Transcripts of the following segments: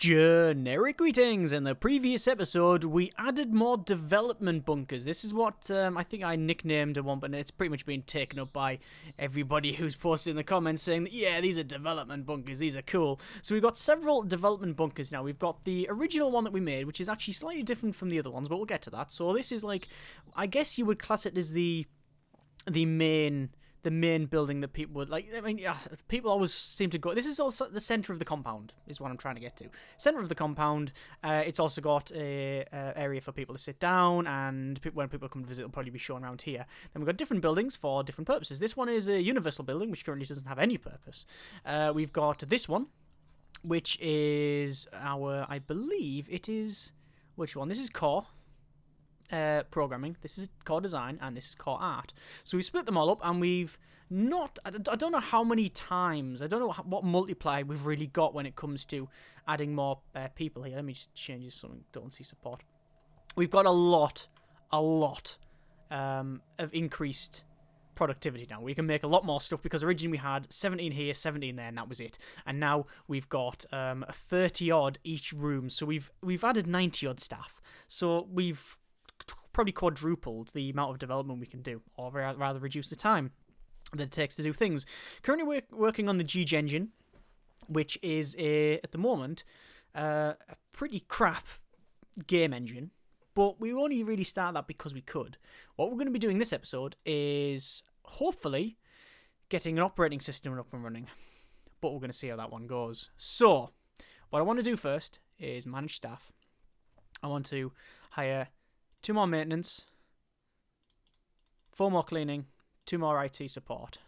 Generic greetings. In the previous episode, we added more development bunkers. This is what I think I nicknamed one, but it's pretty much been taken up by everybody who's posted in the comments saying that, yeah, these are development bunkers, these are cool. So we've got several development bunkers now. We've got the original one that we made, which is actually slightly different from the other ones, but we'll get to that. So this is like, I guess you would class it as the main building that people would like. I mean, yeah, people always seem to go. This is also the center of the compound, is what I'm trying to get to. Center of the compound. It's also got a area for people to sit down, and when people come to visit, it'll probably be shown around here. Then we've got different buildings for different purposes. This one is a universal building, which currently doesn't have any purpose. We've got this one, which is our, I believe it is, which one? This is core. Programming, this is core design, and this is core art. So we split them all up, and we've not, I don't know how many times, I don't know what multiply we've really got when it comes to adding more people here. Let me just change this something, don't see support. We've got a lot of increased productivity now. We can make a lot more stuff, because originally we had 17 here, 17 there, and that was it. And now we've got 30 odd each room, so we've added 90 odd staff. So we've probably quadrupled the amount of development we can do, or rather reduce the time that it takes to do things. Currently we're working on the Gege engine, which is at the moment a pretty crap game engine, but we only really started that because we could. What we're going to be doing this episode is hopefully getting an operating system up and running, but we're going to see how that one goes. So what I want to do first is manage staff. I want to hire 2 more maintenance, 4 more cleaning, 2 more IT support.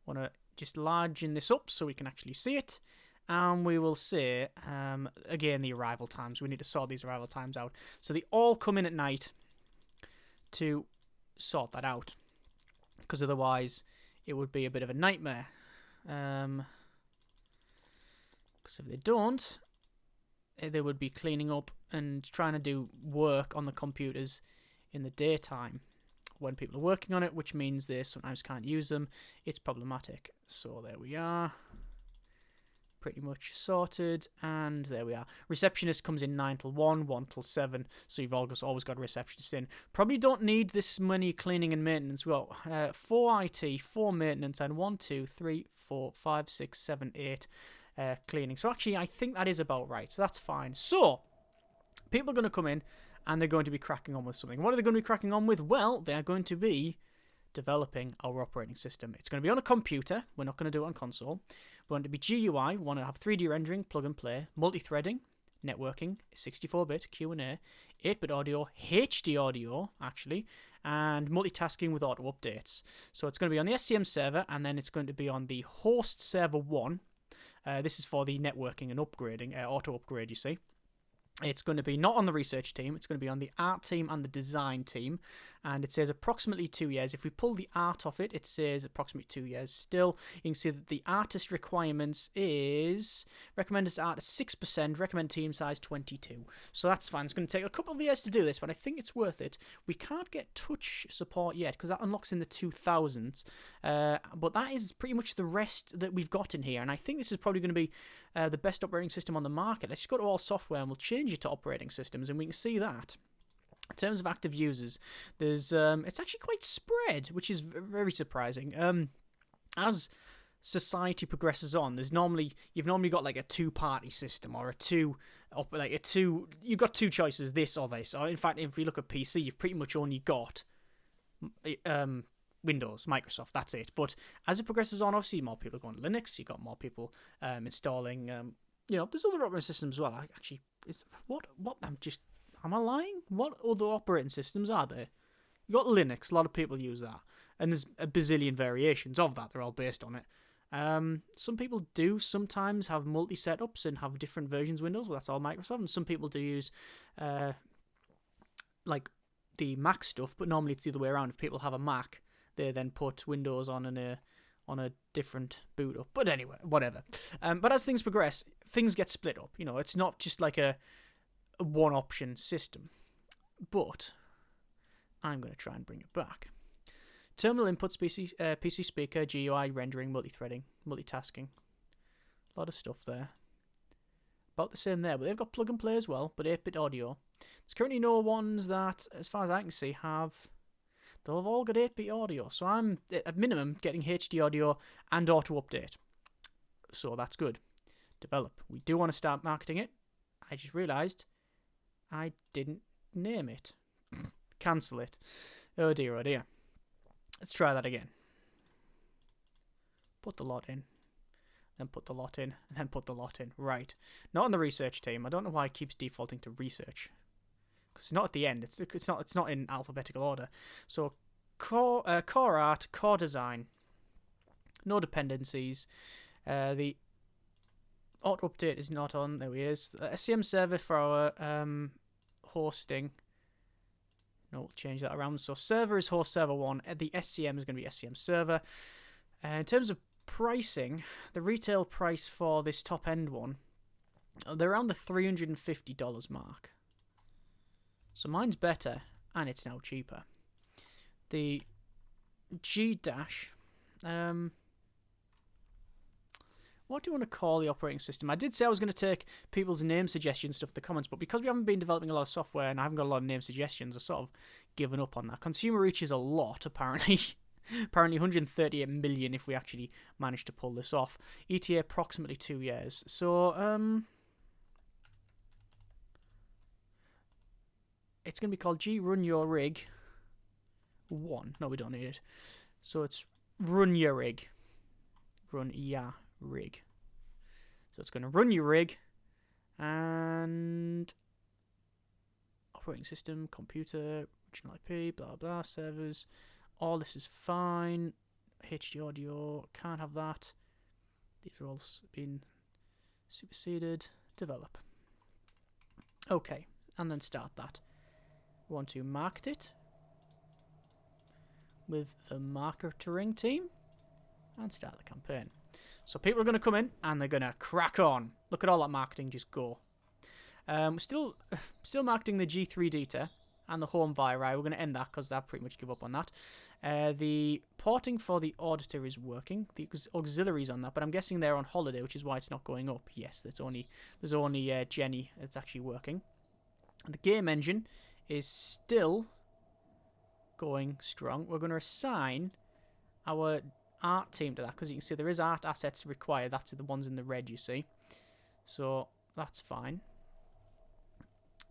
Want to just largen this up so we can actually see it. And we will say, again, the arrival times. We need to sort these arrival times out. So they all come in at night to sort that out, because otherwise it would be a bit of a nightmare. Because if they don't, they would be cleaning up and trying to do work on the computers in the daytime when people are working on it, which means they sometimes can't use them. It's problematic. So there we are. Pretty much sorted, and there we are. Receptionist comes in 9 till 1, 1 till 7, so you've always got a receptionist in. Probably don't need this many cleaning and maintenance. Well, 4 IT, 4 maintenance, and 1, 2, 3, 4, 5, 6, 7, 8 cleaning. So actually, I think that is about right. So that's fine. So people are going to come in, and they're going to be cracking on with something. What are they going to be cracking on with? Well, they're going to be developing our operating system. It's going to be on a computer. We're not going to do it on console. We want it to be GUI. We want to have 3D rendering, plug and play, multi-threading, networking, 64-bit, Q&A, 8-bit audio, HD audio, actually, and multitasking with auto updates. So it's going to be on the SCM server, and then it's going to be on the host server 1. This is for the networking and upgrading, auto upgrade, you see. It's going to be not on the research team, it's going to be on the art team and the design team, and it says approximately 2 years. If we pull the art off it, it says approximately 2 years still. You can see that the artist requirements is recommended artist 6%, recommend team size 22. So that's fine. It's going to take a couple of years to do this, but I think it's worth it. We can't get touch support yet because that unlocks in the 2000s, but that is pretty much the rest that we've got in here, and I think this is probably going to be the best operating system on the market. Let's just go to all software and we'll change it to operating systems, and we can see that in terms of active users, there's it's actually quite spread, which is very surprising. As society progresses on, you've normally got like a 2-party system, or you've got 2 choices, this or this. Or in fact, if you look at PC, you've pretty much only got Windows, Microsoft, that's it. But as it progresses on, obviously more people are going to Linux, you've got more people installing, there's other operating systems as well. Am I lying? What other operating systems are there? You got Linux, a lot of people use that. And there's a bazillion variations of that, they're all based on it. Some people do sometimes have multi-setups and have different versions of Windows, well, that's all Microsoft. And some people do use like the Mac stuff, but normally it's the other way around. If people have a Mac, they then put Windows on a different boot up. But anyway, whatever. But as things progress, things get split up. It's not just like a one-option system. But I'm going to try and bring it back. Terminal inputs, PC speaker, GUI, rendering, multi-threading, multitasking. A lot of stuff there. about the same there, but they've got plug and play as well, but 8-bit audio. There's currently no ones that, as far as I can see, they've all got 8-bit audio. So I'm, at minimum, getting HD audio and auto-update. So that's good. Develop. We do want to start marketing it. I just realised I didn't name it. Cancel it. Oh dear, oh dear. Let's try that again. Put the lot in. Then put the lot in. And then put the lot in. Right. Not on the research team. I don't know why it keeps defaulting to research. Because it's not at the end. It's not in alphabetical order. So core art, core design. No dependencies. The auto update is not on. There he is. SCM server for our hosting. No, we'll change that around. So server is host server 1. The SCM is going to be SCM server. In terms of pricing, the retail price for this top end one, they're around the $350 mark. So mine's better, and it's now cheaper. The G dash. What do you want to call the operating system? I did say I was going to take people's name suggestions stuff in the comments, but because we haven't been developing a lot of software and I haven't got a lot of name suggestions, I've sort of given up on that. Consumer reach is a lot, apparently. Apparently 138 million if we actually manage to pull this off. ETA approximately 2 years. So, it's going to be called G Run Your Rig 1. No, we don't need it. So it's Run Your Rig. Run Ya Rig. So it's going to run your rig and operating system, computer, original IP, blah blah, servers. All this is fine. HD audio, can't have that. These are all been superseded. Develop. Okay, and then start that. We want to market it with the marketing team and start the campaign. So people are going to come in and they're going to crack on. Look at all that marketing just go. We're still marketing the G3 data and the home viri. We're going to end that because I pretty much give up on that. The porting for the auditor is working. The auxiliaries on that, but I'm guessing they're on holiday, which is why it's not going up. Yes, there's only Jenny that's actually working. And the game engine is still going strong. We're going to assign our art team to that because you can see there is art assets required. That's the ones in the red you see. So that's fine.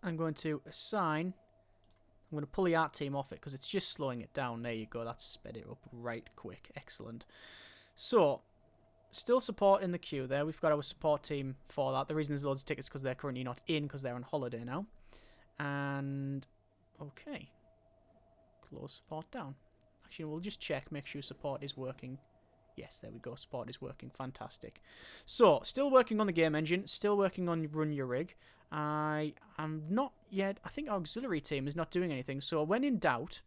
I'm going to pull the art team off it because it's just slowing it down. There you go. That's sped it up right quick. Excellent. So still support in the queue there. We've got our support team for that. The reason there's loads of tickets because they're currently not in because they're on holiday now. And okay, close support down. Actually, we'll just check, make sure support is working. Yes, there we go. Support is working. Fantastic. So, still working on the game engine. Still working on Run Your Rig. I am not yet... I think our auxiliary team is not doing anything. So, when in doubt,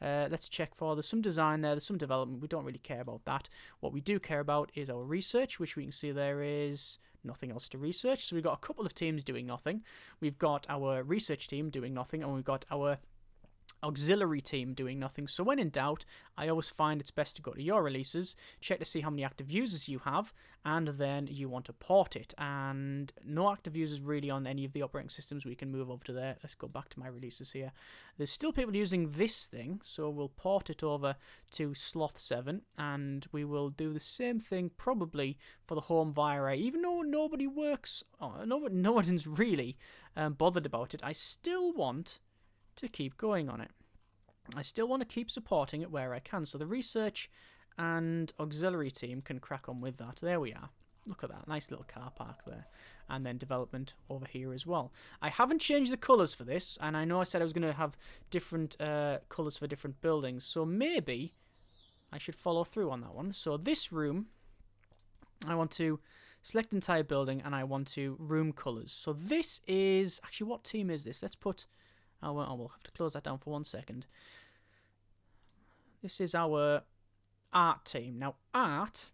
let's check for... There's some design there. There's some development. We don't really care about that. What we do care about is our research, which we can see there is nothing else to research. So, we've got a couple of teams doing nothing. We've got our research team doing nothing. And we've got our auxiliary team doing nothing. So when in doubt, I always find it's best to go to your releases, check to see how many active users you have, and then you want to port it. And no active users really on any of the operating systems. We can move over to there. Let's go back to my releases here. There's still people using this thing, so we'll port it over to Sloth 7, and we will do the same thing probably for the home via, even though nobody works, no one's really bothered about it. I still want to keep going on it. I still want to keep supporting it where I can. So the research and auxiliary team can crack on with that. There we are. Look at that. Nice little car park there. And then development over here as well. I haven't changed the colours for this. And I know I said I was going to have different colours for different buildings. So maybe I should follow through on that one. So this room, I want to select entire building and I want to room colours. So this is... Actually, what team is this? Let's put... Oh, well, we'll have to close that down for 1 second. This is our art team. Now, art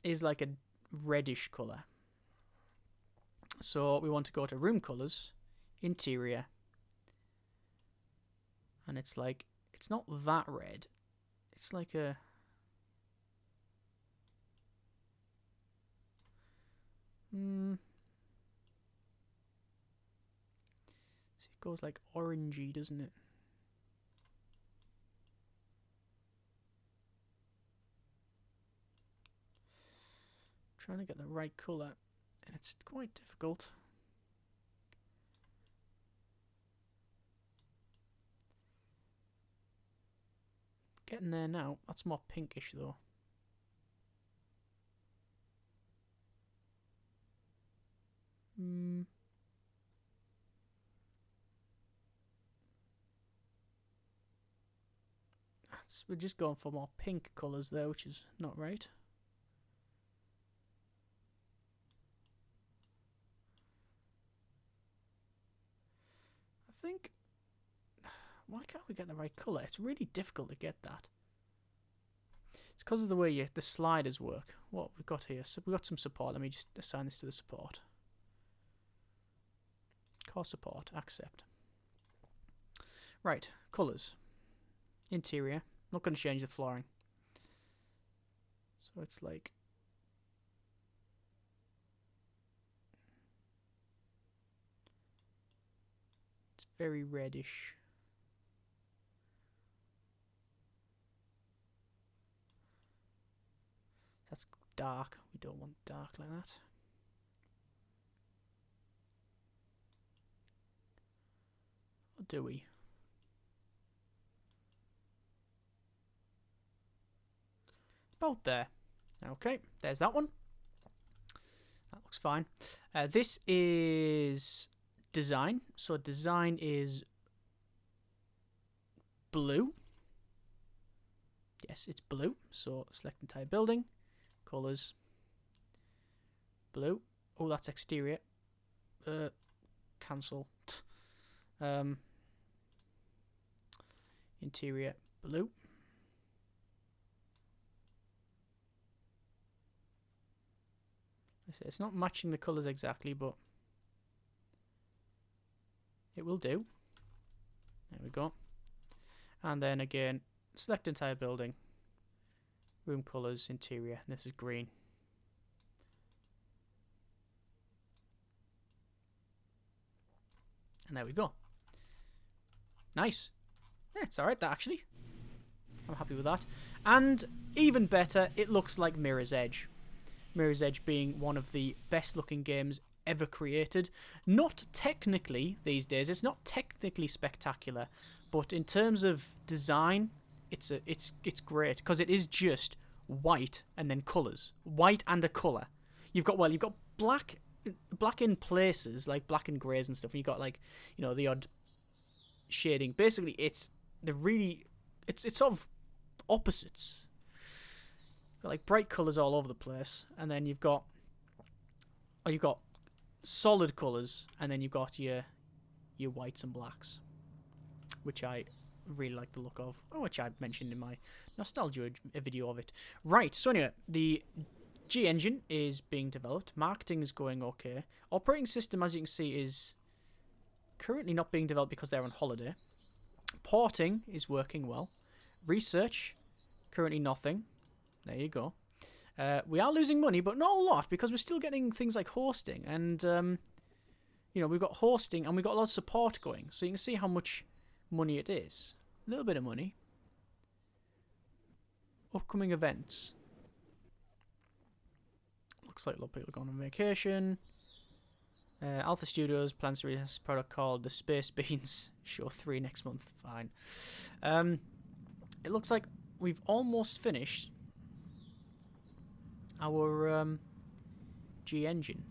is like a reddish colour. So we want to go to room colours, interior. And it's like, it's not that red. It's like a... It goes like orangey, doesn't it? Trying to get the right colour, and it's quite difficult. Getting there now. That's more pinkish though. We're just going for more pink colours there, which is not right. I think... Why can't we get the right colour? It's really difficult to get that. It's because of the way the sliders work. What we've got here. So we've got some support. Let me just assign this to the support. Core support. Accept. Right. Colours. Interior. Not going to change the flooring. So it's like... It's very reddish. That's dark. We don't want dark like that. Or do we? About there. Okay, there's that one. That looks fine. This is design. So design is blue. Yes, it's blue. So select entire building. Colours. Blue. Oh, that's exterior. Cancel. Interior. Blue. It's not matching the colours exactly, but it will do. There we go. And then again, select entire building. Room colours, interior. And this is green. And there we go. Nice. Yeah, it's alright, that actually. I'm happy with that. And even better, it looks like Mirror's Edge. Mirror's Edge being one of the best looking games ever created. Not technically these days, it's not technically spectacular, but in terms of design, it's great because it is just white and then colours. White and a colour. You've got black in places, like black and greys and stuff, and you've got like, you know, the odd shading. Basically it's sort of opposites. Like bright colours all over the place, and then you've got solid colours, and then you've got your whites and blacks, which I really like the look of, which I mentioned in my nostalgia video of it. Right, so anyway, the G engine is being developed, marketing is going okay, operating system, as you can see, is currently not being developed because they're on holiday. Porting is working well. Research, currently nothing. There you go. We are losing money, but not a lot, because we're still getting things like hosting. And, you know, we've got hosting and we've got a lot of support going. So you can see how much money it is. A little bit of money. Upcoming events. Looks like a lot of people are going on vacation. Alpha Studios plans to release a product called the Space Beans Show 3 next month. Fine. It looks like we've almost finished our G engine.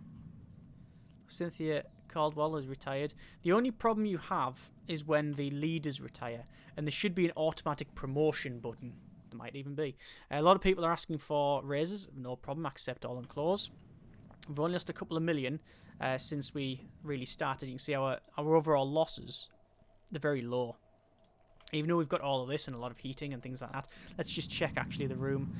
Cynthia Caldwell has retired. The only problem you have is when the leaders retire, and there should be an automatic promotion button. There might even be. A lot of people are asking for raises. No problem, accept all and close. We've only lost a couple of million since we really started. You can see our overall losses, they're very low. Even though we've got all of this and a lot of heating and things like that. Let's just check actually the room.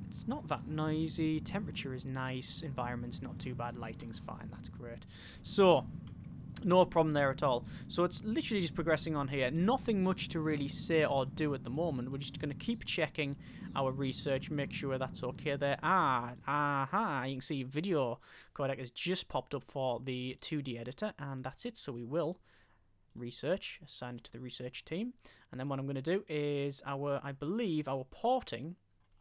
It's not that noisy. Temperature is nice. Environment's not too bad. Lighting's fine. That's great. So, no problem there at all. So it's literally just progressing on here. Nothing much to really say or do at the moment. We're just going to keep checking our research. Make sure that's okay there. You can see video codec has just popped up for the 2D editor. And that's it. So we will research, assign it to the research team, and then what I'm going to do is I believe our porting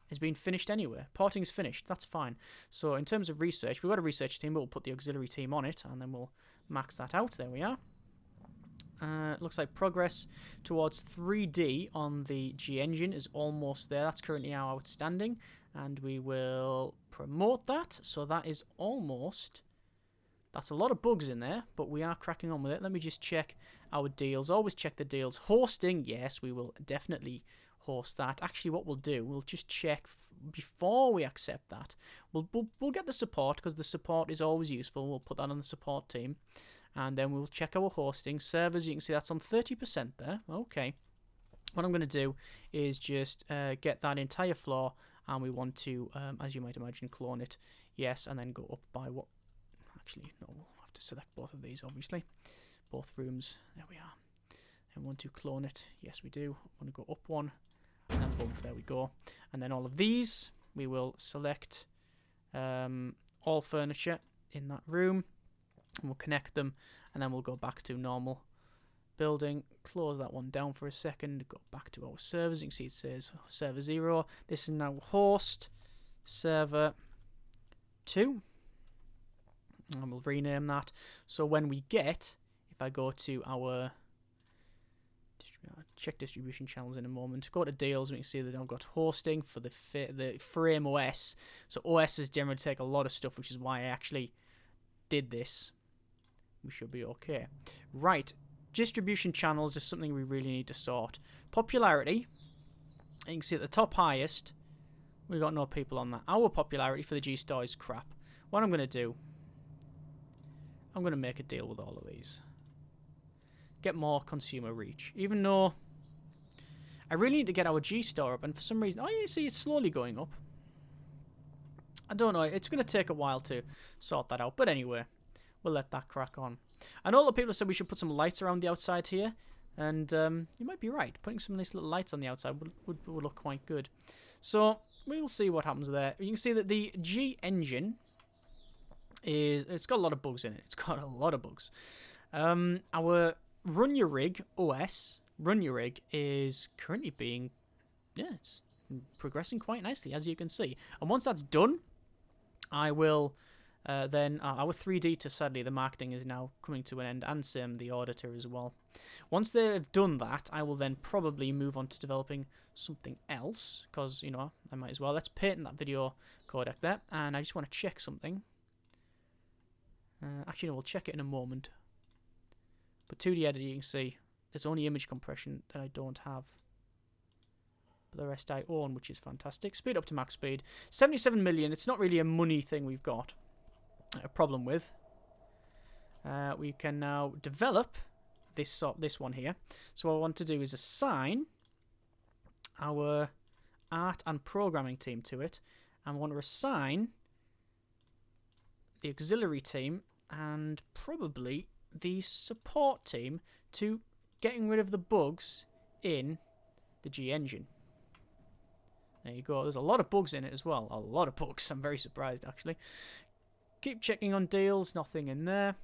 has been finished anyway. Porting is finished, that's fine. So in terms of research, we've got a research team, but we'll put the auxiliary team on it, and then we'll max that out. There we are. Looks like progress towards 3D on the G engine is almost there. That's currently our outstanding, and we will promote that. So that is almost... That's a lot of bugs in there, but we are cracking on with it. Let me just check our deals. Always check the deals. Hosting, yes, we will definitely host that. Actually, what we'll do, we'll just check before we accept that. We'll get the support, because the support is always useful. We'll put that on the support team. And then we'll check our hosting. Servers, you can see that's on 30% there. Okay. What I'm going to do is just get that entire floor, and we want to, as you might imagine, clone it. Yes, and then go up by what... Actually, no, we'll have to select both of these, obviously. Both rooms. There we are. And want to clone it. Yes, we do. Want to go up one. And then boom, there we go. And then all of these, we will select all furniture in that room. And we'll connect them. And then we'll go back to normal building. Close that one down for a second. Go back to our servers. You can see it says server 0. This is now host server 2. And we'll rename that. So when we get, if I go to our check distribution channels in a moment, go to deals, we can see that I've got hosting for the frame OS. So OSs generally take a lot of stuff, which is why I actually did this. We should be okay. Right, distribution channels is something we really need to sort. Popularity, you can see at the top highest, we've got no people on that. Our popularity for the G Store is crap. What I'm going to do, I'm going to make a deal with all of these. Get more consumer reach. Even though I really need to get our G Store up, and for some reason, oh, you see it's slowly going up. I don't know, it's going to take a while to sort that out. But anyway, we'll let that crack on. I know a lot of people have said we should put some lights around the outside here. And you might be right. Putting some nice little lights on the outside would look quite good. So we'll see what happens there. You can see that the G engine... it's got a lot of bugs in it. It's got a lot of bugs. Our Run Your Rig OS, Run Your Rig, is currently being, it's progressing quite nicely, as you can see. And once that's done, I will then, our 3D to, sadly, the marketing is now coming to an end, and same the auditor as well. Once they've done that, I will then probably move on to developing something else, because, you know, I might as well. Let's patent that video codec there, and I just want to check something. Actually, no, we'll check it in a moment. But 2D editing, you can see there's only image compression that I don't have. But the rest I own, which is fantastic. Speed up to max speed. 77 million. It's not really a money thing we've got a problem with. We can now develop this one here. So what I want to do is assign our art and programming team to it. And I want to assign the auxiliary team and probably the support team to getting rid of the bugs in the G engine. There you go. There's a lot of bugs in it as well. A lot of bugs. I'm very surprised, actually. Keep checking on deals. Nothing in there.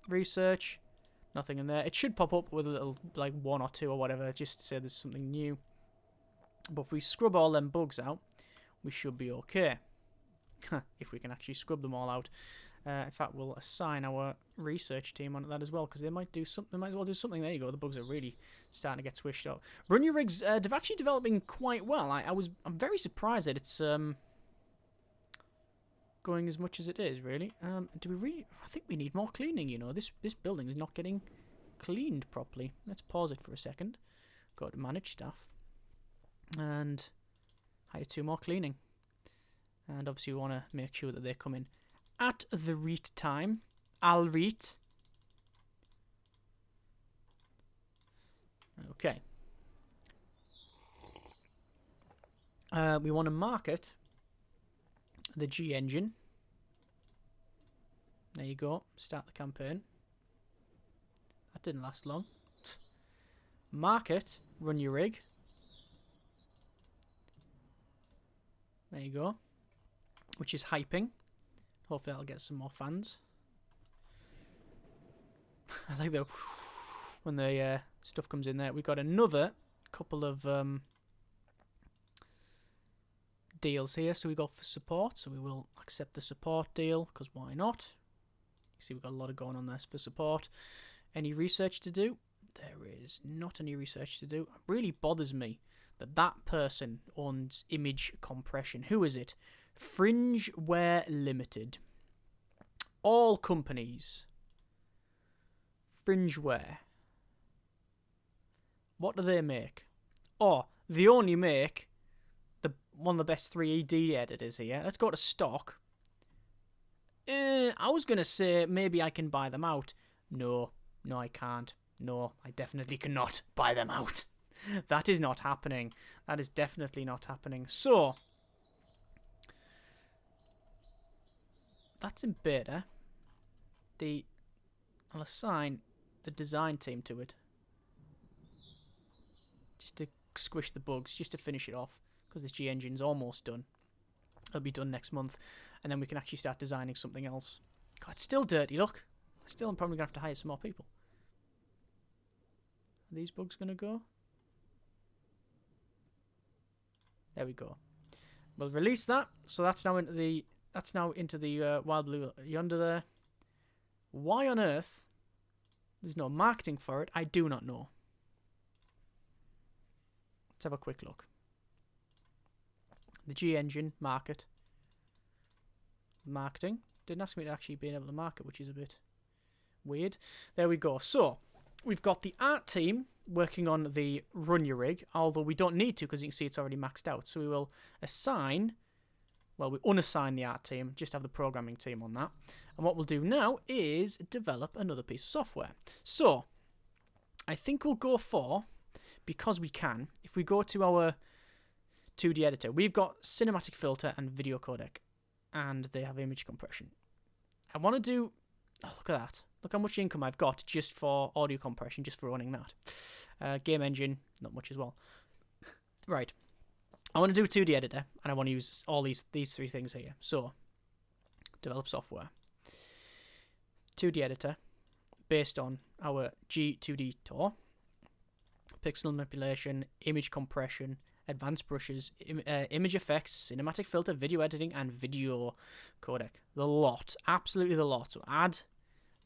Research. Nothing in there. It should pop up with a little, like, 1 or 2 or whatever, just to say there's something new. But if we scrub all them bugs out, we should be okay. If we can actually scrub them all out. In fact, we'll assign our research team on that as well, because they might do something. They might as well do something. There you go. The bugs are really starting to get swished out. Run Your Rigs, they're actually developing quite well. I'm very surprised that it's going as much as it is. Really. Do we really? I think we need more cleaning. You know, this building is not getting cleaned properly. Let's pause it for a second. Go to manage staff and hire 2 more cleaning. And obviously we want to make sure that they come in at the reet time. Al reet. Okay. We want to market the G engine. There you go. Start the campaign. That didn't last long. Market. Run Your Rig. There you go. Which is hyping. Hopefully I'll get some more fans. I like the when the stuff comes in there. We've got another couple of deals here. So we got for support, so we will accept the support deal, because why not? You see, we've got a lot of going on there for support. Any research to do? There is not any research to do. It really bothers me that that person owns image compression. Who is it? Fringeware Limited. All companies. Fringeware. What do they make? Oh, they only make one of the best 3D editors here. Let's go to stock. I was going to say maybe I can buy them out. No, I can't. No, I definitely cannot buy them out. That is not happening. That is definitely not happening. So, that's in beta. I'll assign the design team to it. Just to squish the bugs, just to finish it off. Because this G engine's almost done. It'll be done next month. And then we can actually start designing something else. God, it's still dirty, look. I'm probably going to have to hire some more people. Are these bugs going to go? There we go. We'll release that. So that's now into the wild blue yonder there. Why on earth there's no marketing for it, I do not know. Let's have a quick look. The G engine market. Marketing. Didn't ask me to actually be able to market, which is a bit weird. There we go. So we've got the art team working on the Run Your Rig, although we don't need to because you can see it's already maxed out. So we will assign, well, we unassign the art team, just have the programming team on that. And what we'll do now is develop another piece of software. So I think we'll go for, because we can, if we go to our 2D editor, we've got cinematic filter and video codec, and they have image compression. I want to do, oh, look at that. Look how much income I've got just for audio compression, just for running that. Game engine, not much as well. Right. I want to do a 2D editor, and I want to use all these three things here. So, develop software. 2D editor, based on our G2D Tour. Pixel manipulation, image compression, advanced brushes, image effects, cinematic filter, video editing, and video codec. The lot. Absolutely the lot. So add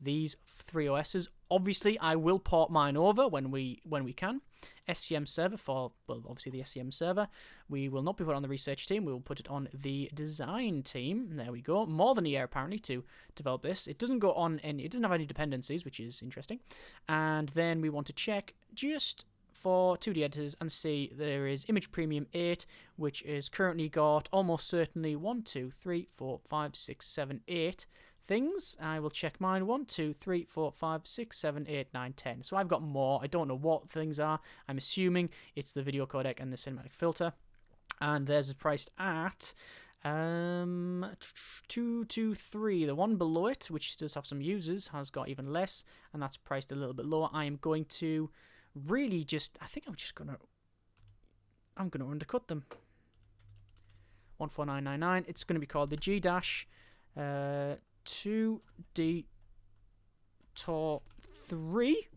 these three OSs. Obviously, I will port mine over when we can. SCM server for, well, obviously the SCM server. We will not be put on the research team. We will put it on the design team. There we go. More than a year, apparently, to develop this. It doesn't go on any, it doesn't have any dependencies, which is interesting. And then we want to check just for 2D editors and see there is Image Premium 8, which is currently got almost certainly 1, 2, 3, 4, 5, 6, 7, 8 things. I will check mine. 1, 2, 3, 4, 5, 6, 7, 8, 9, 10. So I've got more. I don't know what things are. I'm assuming it's the video codec and the cinematic filter. And theirs is priced at 223. The one below it, which does have some users, has got even less, and that's priced a little bit lower. I am going to really just, I think I'm gonna undercut them. 14999. It's gonna be called the G-2D Tour 3,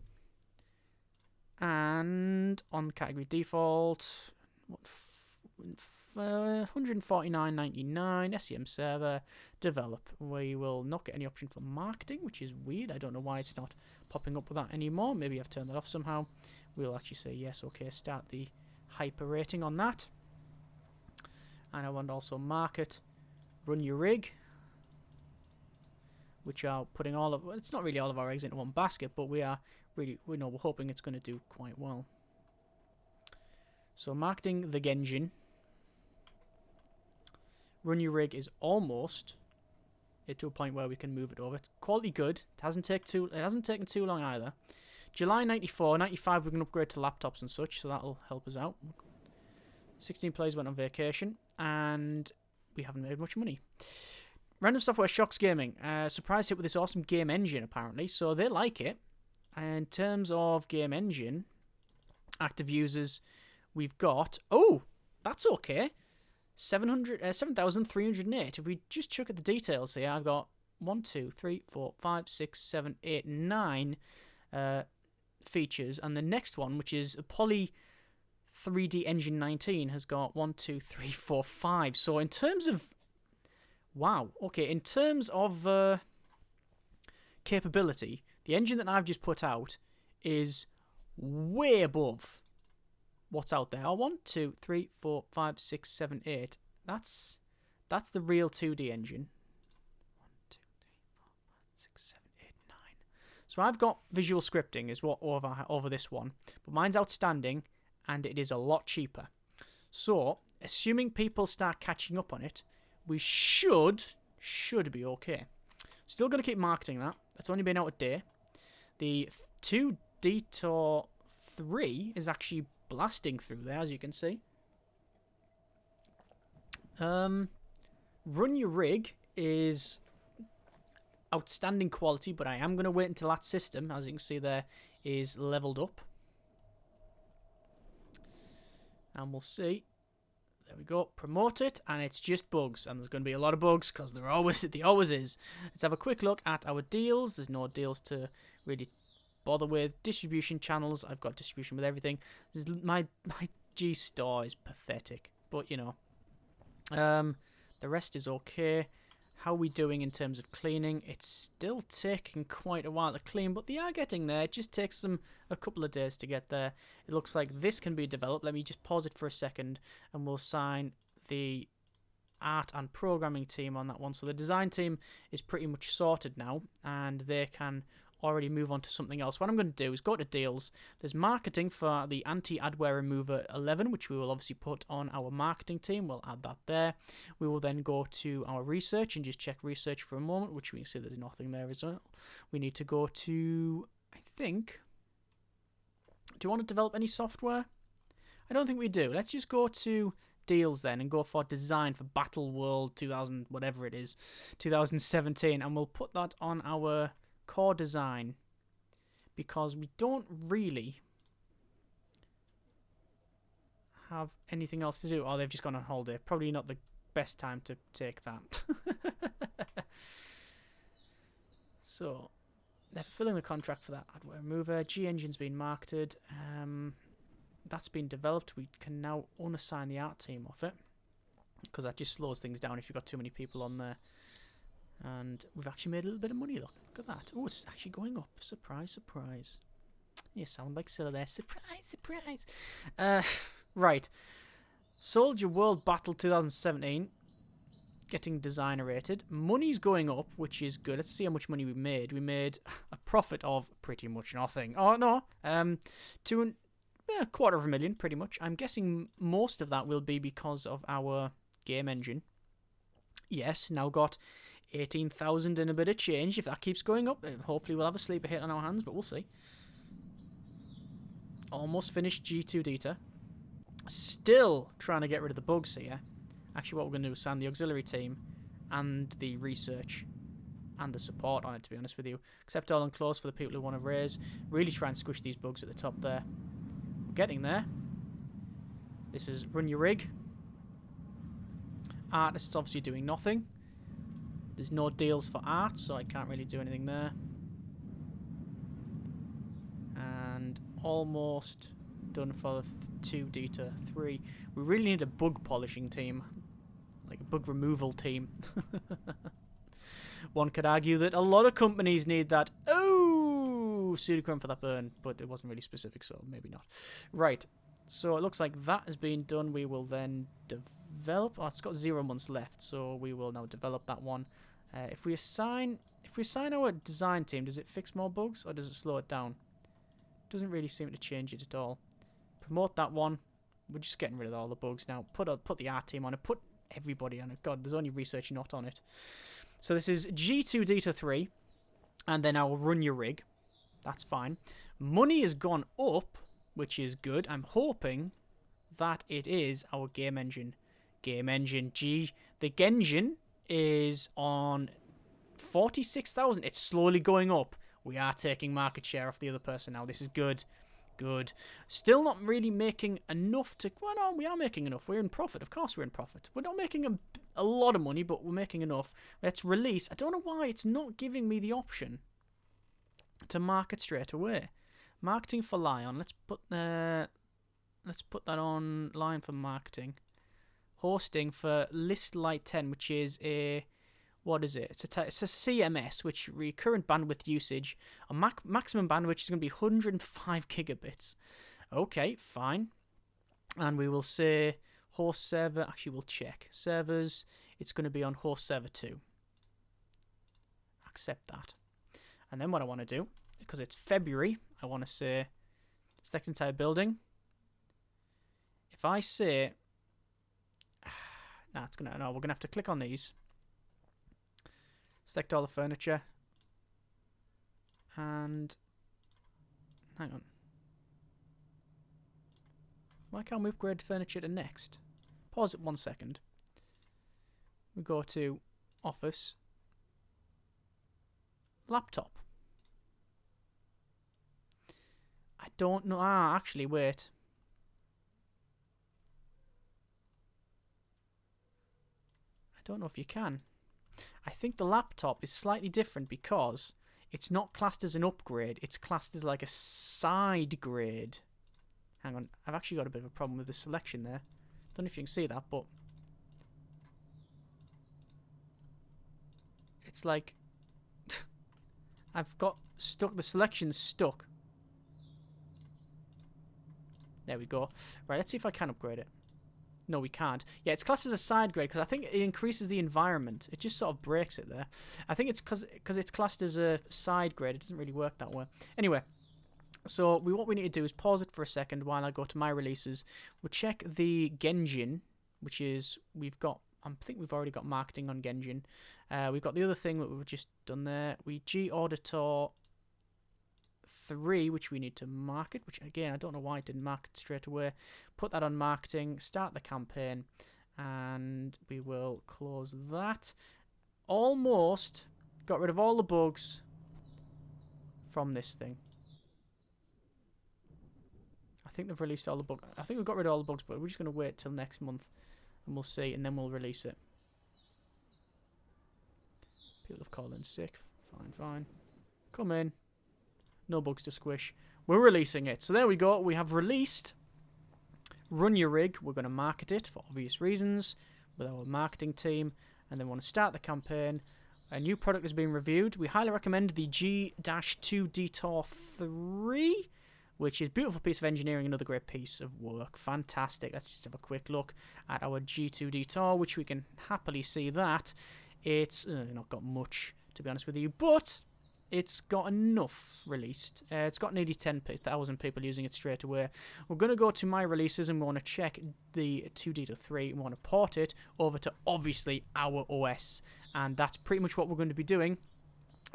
and on category default, 149.99. SCM server, develop. We will not get any option for marketing, which is weird. I don't know why it's not popping up with that anymore. Maybe I've turned that off somehow. We'll actually say yes. Okay, start the hyper rating on that. And I want also market Run Your Rig, which are putting all of, well, it's not really all of our eggs into one basket, but we are really, we're hoping it's going to do quite well. So marketing the Genjin. Run Your Rig is almost to a point where we can move it over. Quality good. It hasn't taken too long either. July 94, 95 we can upgrade to laptops and such, so that'll help us out. 16 players went on vacation, and we haven't made much money. Random Software Shocks Gaming. Surprise hit with this awesome game engine, apparently, so they like it. And in terms of game engine, active users, we've got, oh, that's okay. 7,308. If we just check at the details here, I've got 1, 2, 3, 4, 5, 6, 7, 8, 9 features, and the next one, which is Poly 3D Engine 19, has got 1, 2, 3, 4, 5. So in terms of in terms of capability, the engine that I've just put out is way above what's out there. 1, 2, 3, 4, 5, 6, 7, 8. That's the real 2D engine. 1, 2, 3, 4, 5, 6, 7, 8, 9. So I've got visual scripting is what over this one, but mine's outstanding, and it is a lot cheaper. So assuming people start catching up on it, we should be okay. Still going to keep marketing that. That's only been out a day. The 2D 3 is actually blasting through there, as you can see. Run Your Rig is outstanding quality, but I am going to wait until that system, as you can see there, is leveled up. And we'll see. There we go. Promote it, and it's just bugs. And there's going to be a lot of bugs, because there always is. Let's have a quick look at our deals. There's no deals to really bother with. Distribution channels. I've got distribution with everything. My G store is pathetic, but you know. The rest is okay. How are we doing in terms of cleaning? It's still taking quite a while to clean, but they are getting there. It just takes them a couple of days to get there. It looks like this can be developed. Let me just pause it for a second, and we'll assign the art and programming team on that one. So the design team is pretty much sorted now, and they can already move on to something else. What I'm going to do is go to deals. There's marketing for the anti-adware remover 11, which we will obviously put on our marketing team. We'll add that there. We will then go to our research and just check research for a moment, which we can see there's nothing there as well. We need to go to, I think, do you want to develop any software? I don't think we do. Let's just go to deals then and go for design for Battle World 2000, whatever it is, 2017, and we'll put that on our core design, because we don't really have anything else to do. Oh, they've just gone on holiday. Probably not the best time to take that. So they're fulfilling the contract for that adware remover. G engine's been marketed. That's been developed. We can now unassign the art team off it, because that just slows things down if you've got too many people on there. And we've actually made a little bit of money, look at that. Oh, it's actually going up. Surprise, surprise. You sound like Silla there. Surprise, surprise. Right. Soldier World Battle 2017. Getting designer rated. Money's going up, which is good. Let's see how much money we made. We made a profit of pretty much nothing. Oh, no. A $250,000, pretty much. I'm guessing most of that will be because of our game engine. Yes, now got 18,000 and a bit of change. If that keeps going up, hopefully we'll have a sleeper hit on our hands, but we'll see. Almost finished G2 Data. Still trying to get rid of the bugs here. Actually, what we're going to do is sign the auxiliary team and the research and the support on it, to be honest with you. Accept all and close for the people who want to raise. Really try and squish these bugs at the top there. We're getting there. This is Run Your Rig. Artist's obviously doing nothing. There's no deals for art, so I can't really do anything there. And almost done for 2D to 3. We really need a bug polishing team. Like a bug removal team. One could argue that a lot of companies need that. Oh, pseudochrome for that burn, but it wasn't really specific, so maybe not. Right, so it looks like that has been done. We will then develop. Oh, it's got 0 months left, so we will now develop that one. If we assign our design team, does it fix more bugs or does it slow it down? It doesn't really seem to change it at all. Promote that one. We're just getting rid of all the bugs now. Put the art team on it. Put everybody on it. God, there's only research not on it. So this is G2 Data 3, and then I'll Run Your Rig. That's fine. Money has gone up, which is good. I'm hoping that it is our game engine. Game engine G. The Genjin is on 46,000. It's slowly going up. We are taking market share off the other person now. This is good. Good. Still not really making enough to... Well, no, we are making enough. We're in profit. Of course we're in profit. We're not making a lot of money, but we're making enough. Let's release. I don't know why it's not giving me the option to market straight away. Marketing for Lion. Let's put that on line for marketing. Hosting for List Light 10, which is a, what is it? It's a CMS, which recurrent bandwidth usage, a maximum bandwidth which is going to be 105 gigabits. Okay, fine. And we will say host server. Actually, we'll check servers. It's going to be on host server 2. Accept that. And then what I want to do, because it's February, I want to say select entire building. If I say, we're gonna have to click on these. Select all the furniture. And hang on. Why can't we upgrade furniture to next? Pause it 1 second. We go to Office. Laptop. I don't know. Actually, wait. I don't know if you can. I think the laptop is slightly different because it's not classed as an upgrade. It's classed as like a side grade. Hang on. I've actually got a bit of a problem with the selection there. Don't know if you can see that, but it's like I've got stuck. The selection's stuck. There we go. Right, let's see if I can upgrade it. No, we can't. Yeah, it's classed as a side grade because I think it increases the environment. It just sort of breaks it there. I think it's because it's classed as a side grade. It doesn't really work that way. Anyway, so what we need to do is pause it for a second while I go to my releases. We'll check the Genjin, which is we've got. I think we've already got marketing on Genjin. We've got the other thing that we've just done there. We G-Auditor 3, which we need to market, which again I don't know why it didn't market straight away. Put that on marketing, start the campaign, and we will close that. Almost got rid of all the bugs from this thing. I think they've released all the bugs. I think we've got rid of all the bugs, but we're just going to wait till next month and we'll see, and then we'll release it. People have called in sick. Fine. Come in. No bugs to squish. We're releasing it. So there we go. We have released Run Your Rig. We're going to market it for obvious reasons with our marketing team. And then we want to start the campaign. A new product has been reviewed. We highly recommend the G-2 Detour 3, which is a beautiful piece of engineering, another great piece of work. Fantastic. Let's just have a quick look at our G2 Detour, which we can happily see that it's not got much, to be honest with you, but it's got enough released. It's got nearly 10,000 people using it straight away. We're going to go to my releases and we want to check the 2D3. We want to port it over to, obviously, our OS. And that's pretty much what we're going to be doing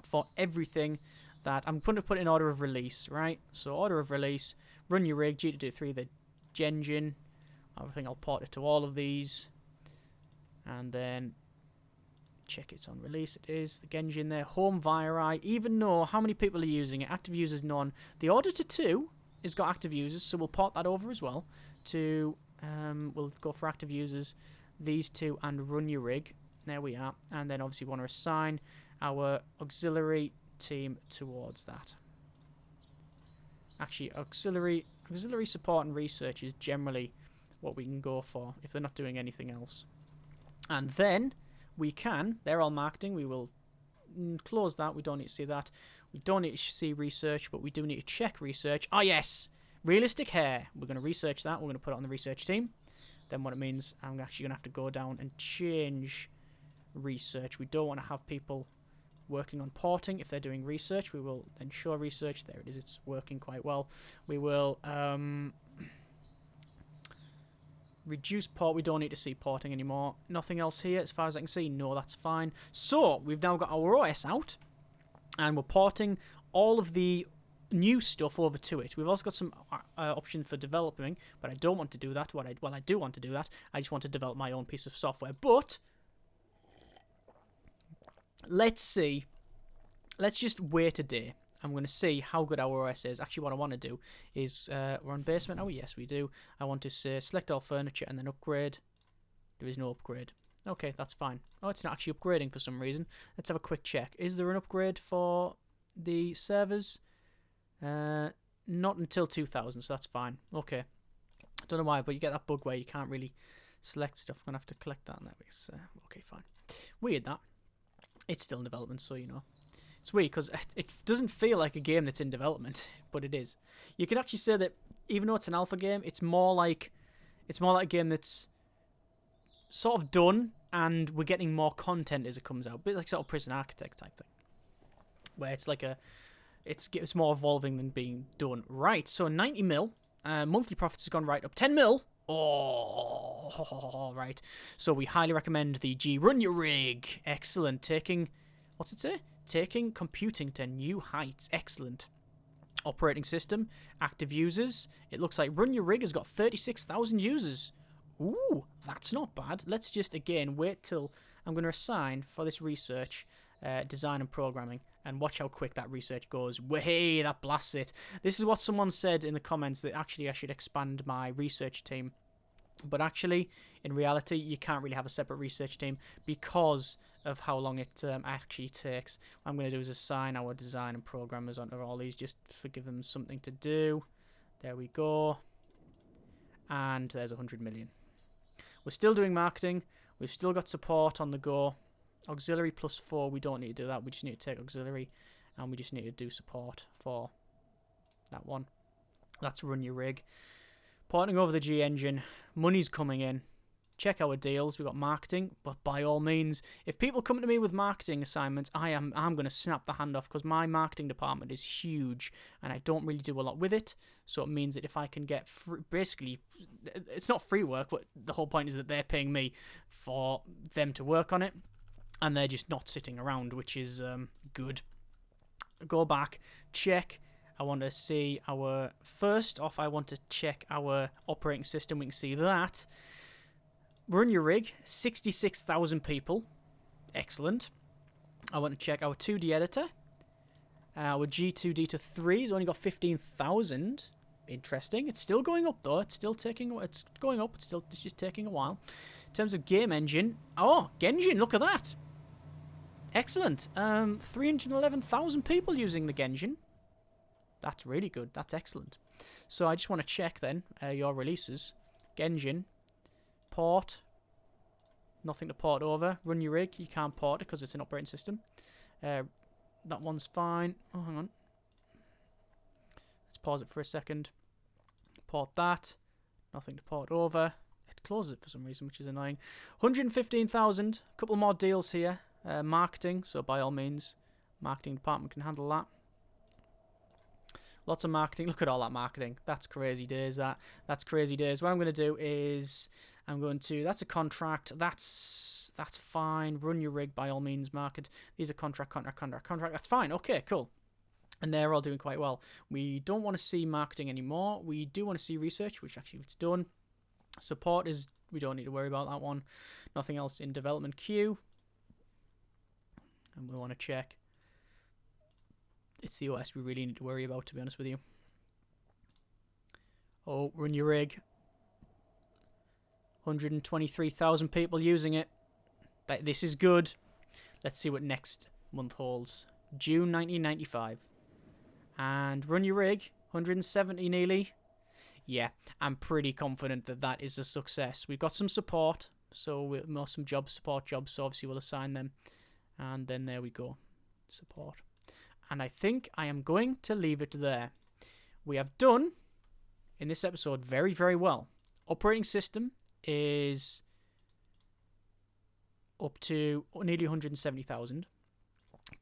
for everything that I'm going to put in order of release, right? So order of release, Run Your Rig, G2D3, the Genjin. I think I'll port it to all of these. And then check it's on release. It is the Genjin there. Home via even know how many people are using it. Active users none. The Auditor 2 has got active users, so we'll port that over as well. To we'll go for active users, these two, and Run Your Rig. There we are. And then obviously we want to assign our auxiliary team towards that. Actually, auxiliary support and research is generally what we can go for if they're not doing anything else. And then we can, they're all marketing, we will close that, we don't need to see that. We don't need to see research, but we do need to check research. Ah, yes! Realistic hair. We're going to research that, we're going to put it on the research team. Then what it means, I'm actually going to have to go down and change research. We don't want to have people working on porting. If they're doing research, we will then show research. There it is, it's working quite well. We will reduce port. We don't need to see porting anymore. Nothing else here as far as I can see. No, that's fine. So we've now got our OS out and we're porting all of the new stuff over to it. We've also got some options for developing, but I don't want to do that. Well, I do want to do that. I just want to develop my own piece of software. But let's see. Let's just wait a day. I'm going to see how good our OS is. Actually, what I want to do is, we're on basement. Oh, yes, we do. I want to say select all furniture and then upgrade. There is no upgrade. Okay, that's fine. Oh, it's not actually upgrading for some reason. Let's have a quick check. Is there an upgrade for the servers? not until 2000, so that's fine. Okay. I don't know why, but you get that bug where you can't really select stuff. I'm going to have to collect that now. Okay, fine. Weird that. It's still in development, so you know. It's weird because it doesn't feel like a game that's in development, but it is. You can actually say that even though it's an alpha game, it's more like a game that's sort of done, and we're getting more content as it comes out. A bit like sort of Prison Architect type thing, where it's like it's more evolving than being done. Right, so 90 mil. Monthly profits has gone right up 10 mil. Oh, right. So we highly recommend the G Run Your Rig. Excellent. What's it say? Taking computing to new heights. Excellent. Operating system, active users. It looks like Run Your Rig has got 36,000 users. Ooh, that's not bad. Let's just, again, wait till I'm going to assign for this research, design and programming, and watch how quick that research goes. Way, that blasts it. This is what someone said in the comments, that actually I should expand my research team. But actually, in reality, you can't really have a separate research team because of how long it actually takes. What I'm going to do is assign our design and programmers onto all these, just to give them something to do. There we go. And there's 100 million. We're still doing marketing. We've still got support on the go. Auxiliary +4, we don't need to do that. We just need to take auxiliary, and we just need to do support for that one. That's Run Your Rig. Porting over the G engine. Money's coming in. Check our deals. We've got marketing, but by all means, if people come to me with marketing assignments, I'm going to snap the hand off, because my marketing department is huge, and I don't really do a lot with it. So it means that if I can get basically, it's not free work, but the whole point is that they're paying me for them to work on it, and they're just not sitting around, which is good. Go back, check. I want to see our, first off, I want to check our operating system. We can see that. Run Your Rig, 66,000 people. Excellent. I want to check our 2D editor. Our G2D to 3 has only got 15,000. Interesting. It's still going up though. It's going up. It's just taking a while. In terms of game engine, Genjin, look at that. Excellent. 311,000 people using the Genjin. That's really good. That's excellent. So I just want to check then your releases. Genjin. Port. Nothing to port over. Run Your Rig. You can't port it because it's an operating system. That one's fine. Oh, hang on. Let's pause it for a second. Port that. Nothing to port over. It closes it for some reason, which is annoying. 115,000. A couple more deals here. Marketing. So by all means, marketing department can handle that. Lots of marketing. Look at all that marketing. That's crazy days. That's crazy days. What I'm going to do is that's a contract. That's fine. Run Your Rig by all means. Market. These are contract. That's fine. Okay, cool. And they're all doing quite well. We don't want to see marketing anymore. We do want to see research, which actually it's done. Support is, we don't need to worry about that one. Nothing else in development queue. And we want to check. It's the OS we really need to worry about, to be honest with you. Oh, Run Your Rig. 123,000 people using it. This is good. Let's see what next month holds. June 1995. And Run Your Rig, 170 nearly. Yeah, I'm pretty confident that that is a success. We've got some support, so we'll some support jobs, so obviously we'll assign them. And then there we go. Support. And I think I am going to leave it there. We have done, in this episode, very, very well. Operating system is up to nearly 170,000.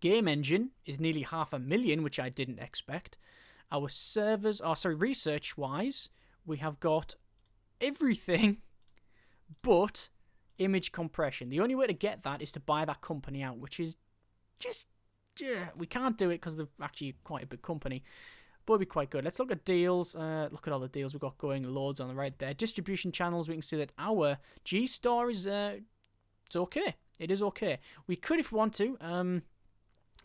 Game engine is nearly 500,000, which I didn't expect. Our servers, research-wise, we have got everything but image compression. The only way to get that is to buy that company out, which is just... we can't do it because they're actually quite a big company, but it'd be quite good. Let's look at deals. Look at all the deals we've got going. Loads on the right there. Distribution channels. We can see that our G store is it's okay. It is okay. We could, if we want to.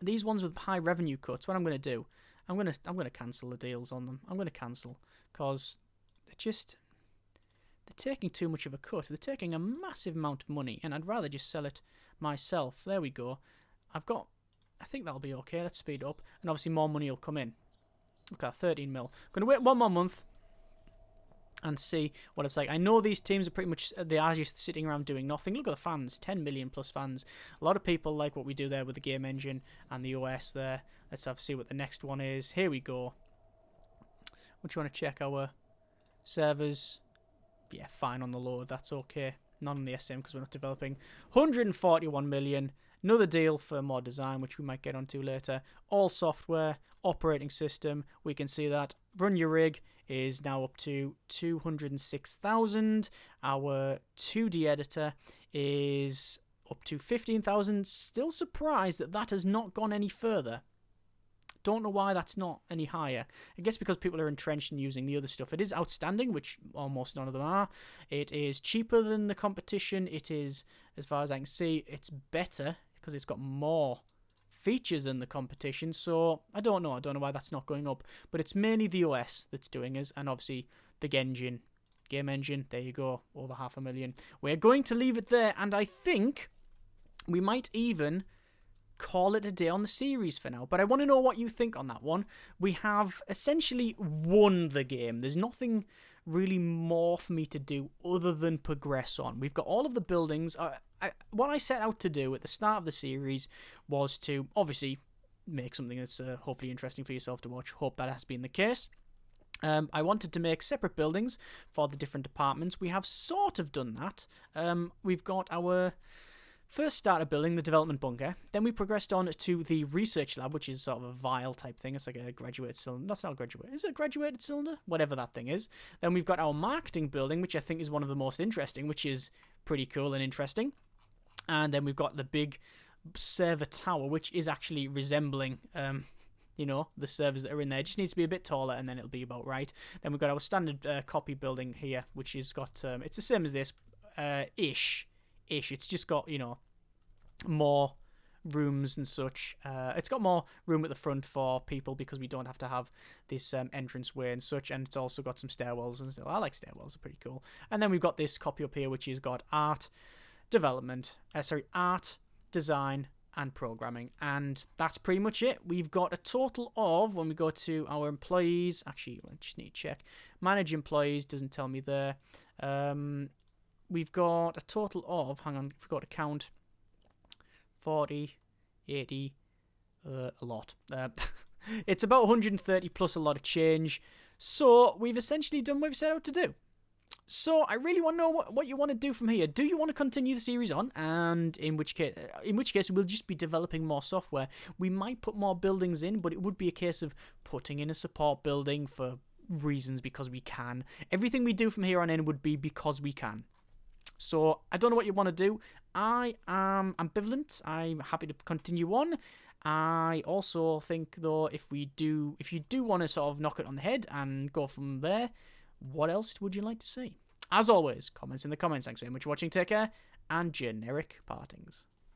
These ones with high revenue cuts. What I'm going to do, I'm going to cancel the deals on them. I'm going to cancel because they're taking too much of a cut. They're taking a massive amount of money, and I'd rather just sell it myself. There we go. I think that'll be okay. Let's speed up. And obviously more money will come in. Okay, 13 mil. Going to wait 1 more month and see what it's like. I know these teams are pretty much, they are just sitting around doing nothing. Look at the fans, 10 million plus fans. A lot of people like what we do there with the game engine and the OS there. Let's see what the next one is. Here we go. Would you want to check our servers? Yeah, fine on the load. That's okay. None on the SM because we're not developing. 141 million. Another deal for more design, which we might get onto later. All software, operating system. We can see that Run Your Rig is now up to 206,000. Our 2D editor is up to 15,000. Still surprised that that has not gone any further. Don't know why that's not any higher. I guess because people are entrenched in using the other stuff. It is outstanding, which almost none of them are. It is cheaper than the competition. It is, as far as I can see, it's better because it's got more features than the competition. So I don't know. I don't know why that's not going up. But it's mainly the OS that's doing us, and obviously the game engine. There you go, over 500,000. We're going to leave it there, and I think we might even call it a day on the series for now. But I want to know what you think on that one. We have essentially won the game. There's nothing really more for me to do other than progress on. We've got all of the buildings. What I set out to do at the start of the series was to obviously make something that's hopefully interesting for yourself to watch. Hope that has been the case. I wanted to make separate buildings for the different departments. We have sort of done that. We've got our first starter building, the development bunker. Then we progressed on to the research lab, which is sort of a vial type thing. It's like a graduated cylinder. That's not a graduate. Is it a graduated cylinder? Whatever that thing is. Then we've got our marketing building, which I think is one of the most interesting, which is pretty cool and interesting. And then we've got the big server tower, which is actually resembling, the servers that are in there. It just needs to be a bit taller, and then it'll be about right. Then we've got our standard copy building here, which has got, it's the same as this, ish. It's just got, more rooms and such. It's got more room at the front for people because we don't have to have this entranceway and such, and it's also got some stairwells and stuff. I like stairwells, they're pretty cool. And then we've got this copy up here, which has got art, design, and programming, and that's pretty much it. We've got a total of, when we go to our employees, actually, I just need to check. Manage employees, doesn't tell me there. We've got a total of, hang on, I forgot to count, 40, 80, a lot. It's about 130 plus a lot of change. So we've essentially done what we've set out to do. So I really want to know what you want to do from here. Do you want to continue the series on? And in which case we'll just be developing more software. We might put more buildings in, but it would be a case of putting in a support building for reasons because we can. Everything we do from here on in would be because we can. So I don't know what you want to do. I am ambivalent. I'm happy to continue on. I also think, though, if you do want to sort of knock it on the head and go from there, what else would you like to see? As always, comments in the comments. Thanks very much for watching. Take care, and generic partings.